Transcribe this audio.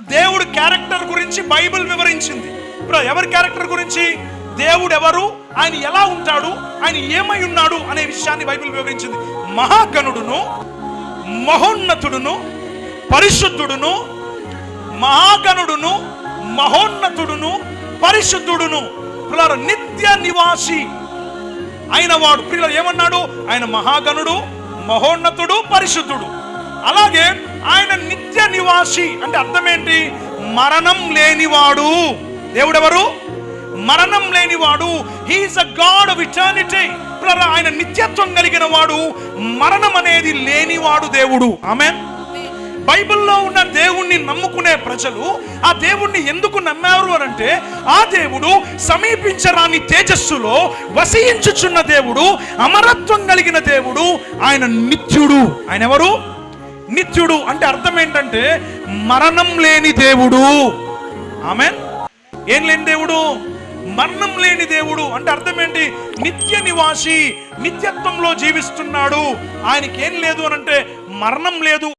దేవుడి క్యారెక్టర్ గురించి బైబిల్ వివరించింది. ఇప్పుడు ఎవరి క్యారెక్టర్ గురించి? దేవుడు ఎవరు, ఆయన ఎలా ఉంటాడు, ఆయన ఏమై ఉన్నాడు అనే విషయాన్ని బైబిల్ వివరించింది. మహాగణుడును, మహోన్నతుడును, పరిశుద్ధుడును, మహాగణుడును, మహోన్నతుడును, పరిశుద్ధుడును, ప్రియులారా నిత్య నివాసి అయిన వాడు. ప్రియులారా ఏమన్నాడు? ఆయన మహాగణుడు, మహోన్నతుడు, పరిశుద్ధుడు. అలాగే ఆయన నిత్య నివాసి అంటే అర్థం ఏంటి? మరణం లేనివాడు. దేవుడెవరు? మరణం లేనివాడు. He is a God of eternity. ఆయన నిత్యత్వం కలిగిన వాడు, మరణం అనేది లేనివాడు దేవుడు. ఆమేన్. బైబిల్లో ఉన్న దేవుణ్ణి నమ్ముకునే ప్రజలు ఆ దేవుణ్ణి ఎందుకు నమ్మారు అనంటే, ఆ దేవుడు సమీపించరాని తేజస్సులో వసించుచున్న దేవుడు, అమరత్వం కలిగిన దేవుడు, ఆయన నిత్యుడు. ఆయన ఎవరు? నిత్యుడు. అంటే అర్థం ఏంటంటే మరణం లేని దేవుడు. ఆమేన్. ఏం లేని దేవుడు? మరణం లేని దేవుడు. అంటే అర్థం ఏంటి? నిత్య నివాసి, నిత్యత్వంలో జీవిస్తున్నాడు. ఆయనకి ఏం లేదు అనంటే మరణం లేదు.